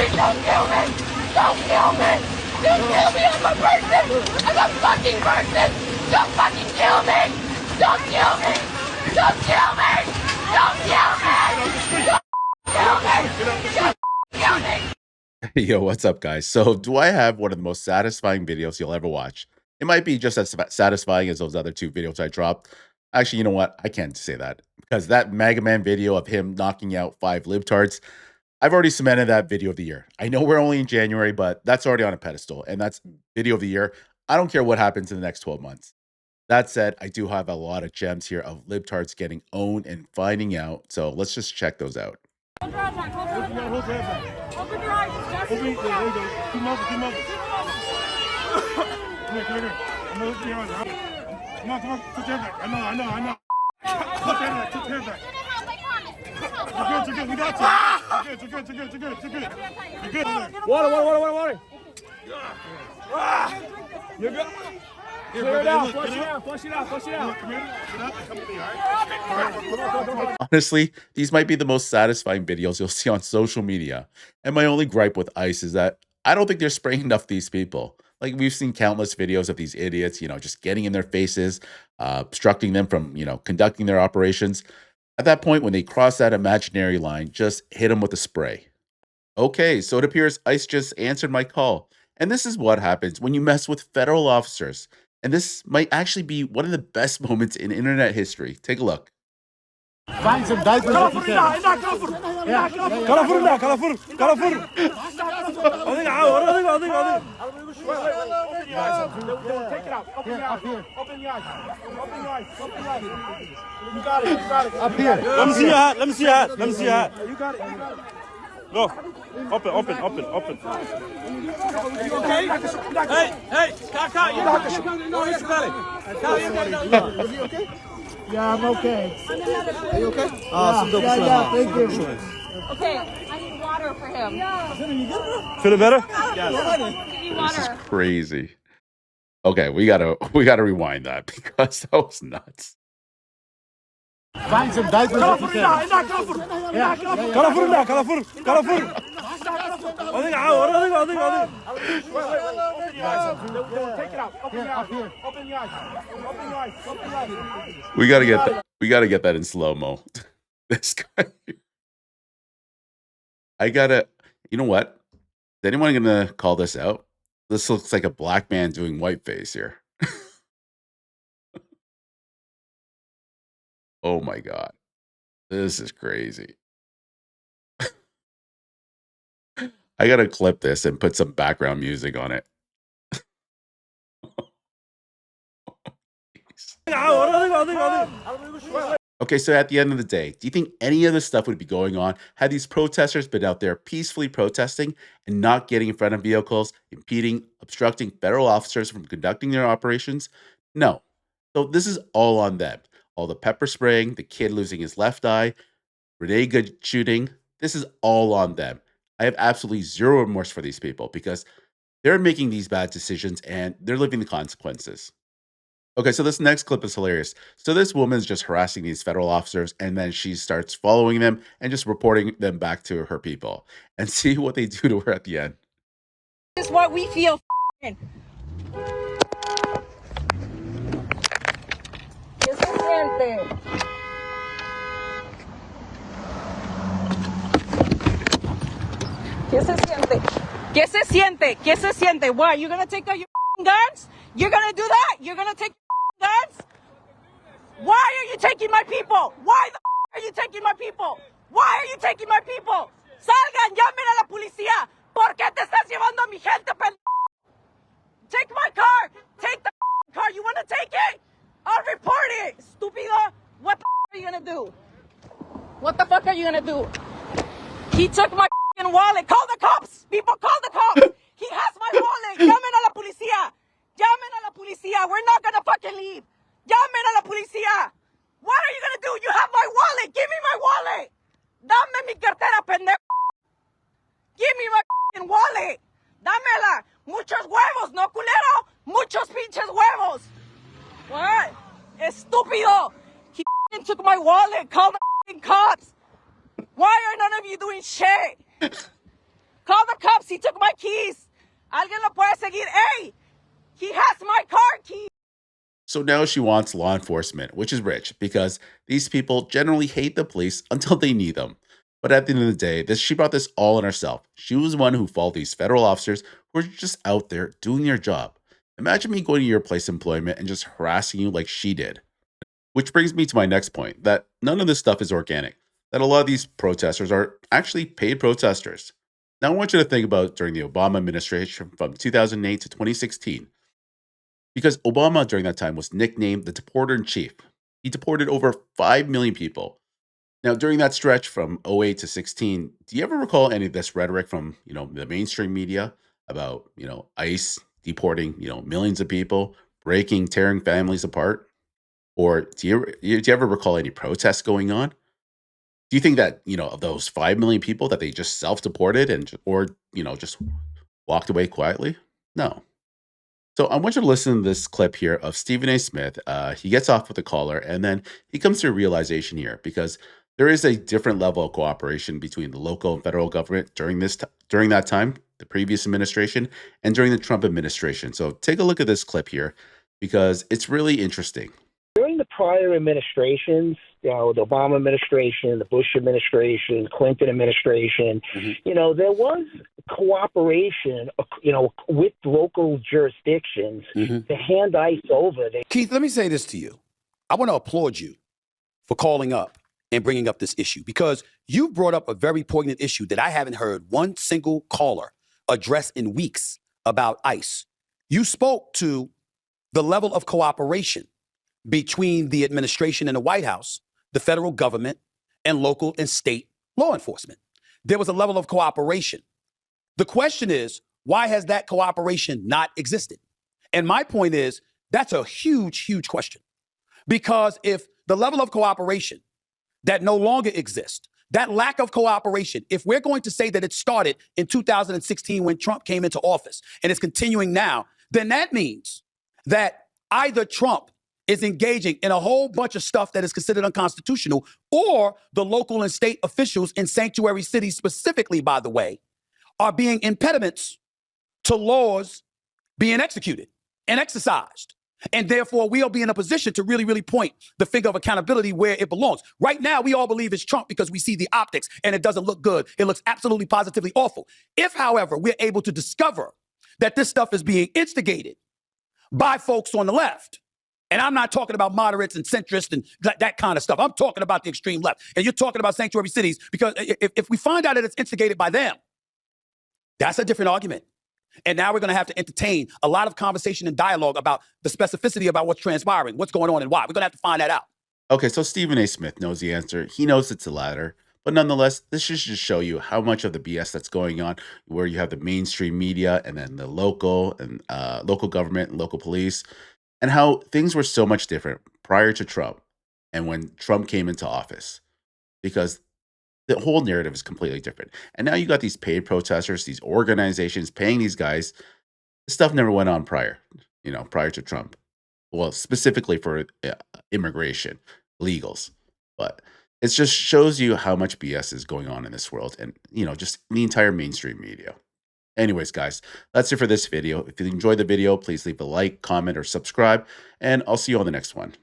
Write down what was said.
Please don't kill me! Don't kill me! Don't kill me! I'm a person! I'm a fucking person! Don't fucking kill me! Don't kill me! Don't kill me! Don't kill me! Don't kill me! Don't kill me! Yo, what's up, guys? So, do I have one of the most satisfying videos you'll ever watch? It might be just as satisfying as those other two videos I dropped. Actually, you know what? I can't say that because that Mega Man video of him knocking out 5 libtards, I've already cemented that video of the year. I know we're only in January, but that's already on a pedestal, and that's video of the year. I don't care what happens in the next 12 months. That said, I do have a lot of gems here of libtards getting owned and finding out. So let's just check those out. Open your eyes. Open your eyes. There you go. Keep them open. Come here. I'm gonna open your eyes. Come on. Put your head back. I know. Put your head back. You're good. We got you. You're good. Water. You're good. Clear it out. Flush it out. Come here. Come with me, all right? Honestly, these might be the most satisfying videos you'll see on social media. And my only gripe with ICE is that I don't think they're spraying enough these people. Like, we've seen countless videos of these idiots, just getting in their faces, obstructing them from, conducting their operations. At that point, when they cross that imaginary line, just hit them with a spray. Okay, so it appears ICE just answered my call. And this is what happens when you mess with federal officers. And this might actually be one of the best moments in internet history. Take a look. Find some diapers. Take it out. Open your eyes. Open your eyes. You got it. Up here. Let me see your hat. You got it. Go. Open. You okay? Hey, Kaka, you Is he okay? Yeah, I'm okay. Are you okay? Yeah, Thank you. Okay, I need water for him. Feeling better? I need This is water. crazy. Okay, we gotta rewind that because that was nuts. Find some diapers. Take it out. Open your eyes. We gotta get that in slow-mo. This guy. You know what? Is anyone gonna call this out? This looks like a black man doing whiteface here. Oh my God. This is crazy. I gotta clip this and put some background music on it. Okay, so at the end of the day, do you think any of this stuff would be going on had these protesters been out there peacefully protesting and not getting in front of vehicles, impeding, obstructing federal officers from conducting their operations? No. So this is all on them. All the pepper spraying, the kid losing his left eye, grenade shooting, this is all on them. I have absolutely zero remorse for these people because they're making these bad decisions and they're living the consequences. Okay, so this next clip is hilarious. So this woman is just harassing these federal officers, and then she starts following them and just reporting them back to her people. And see what they do to her at the end. This is what we feel. ¿Qué se siente? ¿Qué se siente? What? You're gonna take out your guns? You're gonna do that? You're gonna take guns? Why are you taking my people? Why the are you taking my people? Why are you taking my people? Salgan, llamen a la policía. ¿Por qué te estás llevando a mi gente, Take my car. Take the car. You wanna take it? I'll report it. Estúpido. What the are you gonna do? What the fuck are you gonna do? He took my wallet. Call the cops. People, call the cops. He has my wallet. Llamen a la policía. Llamen a la policía. We're not gonna fucking leave. Llamen a la policía. What are you gonna do? You have my wallet. Give me my wallet. Dame mi cartera, pendejo. Give me my fucking wallet. Dámela. Muchos huevos, ¿no, culero? Muchos pinches huevos. What? Estúpido. He took my wallet. Call the cops. Why are none of you doing shit? Call the cops. He took my keys. Alguien lo puede seguir. Hey, he has my car keys. So now she wants law enforcement, which is rich because these people generally hate the police until they need them. But at the end of the day, she brought this all on herself. She was the one who followed these federal officers who are just out there doing their job. Imagine me going to your place of employment and just harassing you like she did. Which brings me to my next point, that none of this stuff is organic, that a lot of these protesters are actually paid protesters. Now I want you to think about during the Obama administration from 2008 to 2016. Because Obama during that time was nicknamed the deporter in chief. He deported over 5 million people. Now, during that stretch from '08 to 16, do you ever recall any of this rhetoric from, the mainstream media about, ICE deporting, millions of people, tearing families apart? Or do you ever recall any protests going on? Do you think that, of those 5 million people that they just self-deported or, just walked away quietly? No. So I want you to listen to this clip here of Stephen A. Smith. He gets off with a caller, and then he comes to a realization here because there is a different level of cooperation between the local and federal government during that time, the previous administration, and during the Trump administration. So take a look at this clip here because it's really interesting. During the prior administrations, the Obama administration, the Bush administration, Clinton administration, there was cooperation, with local jurisdictions to hand ICE over. Keith, let me say this to you. I want to applaud you for calling up and bringing up this issue because you brought up a very poignant issue that I haven't heard one single caller address in weeks about ICE. You spoke to the level of cooperation between the administration and the White House, the federal government, and local and state law enforcement. There was a level of cooperation. The question is, why has that cooperation not existed? And my point is, that's a huge, huge question. Because if the level of cooperation that no longer exists, that lack of cooperation, if we're going to say that it started in 2016 when Trump came into office and it's continuing now, then that means that either Trump is engaging in a whole bunch of stuff that is considered unconstitutional, or the local and state officials in sanctuary cities specifically, by the way, are being impediments to laws being executed and exercised. And therefore, we'll be in a position to really, really point the finger of accountability where it belongs. Right now, we all believe it's Trump because we see the optics and it doesn't look good. It looks absolutely positively awful. If, however, we're able to discover that this stuff is being instigated by folks on the left, and I'm not talking about moderates and centrists and that kind of stuff. I'm talking about the extreme left. And you're talking about sanctuary cities because if we find out that it's instigated by them, that's a different argument. And now we're going to have to entertain a lot of conversation and dialogue about the specificity about what's transpiring, what's going on and why. We're going to have to find that out. Okay, so Stephen A. Smith knows the answer. He knows it's the latter. But nonetheless, this should just show you how much of the BS that's going on, where you have the mainstream media and then the local and local government and local police, and how things were so much different prior to Trump and when Trump came into office, because the whole narrative is completely different. And now you got these paid protesters, these organizations paying these guys. This stuff never went on prior to Trump. Well, specifically for immigration, legals. But it just shows you how much BS is going on in this world and, just the entire mainstream media. Anyways, guys, that's it for this video. If you enjoyed the video, please leave a like, comment, or subscribe, and I'll see you on the next one.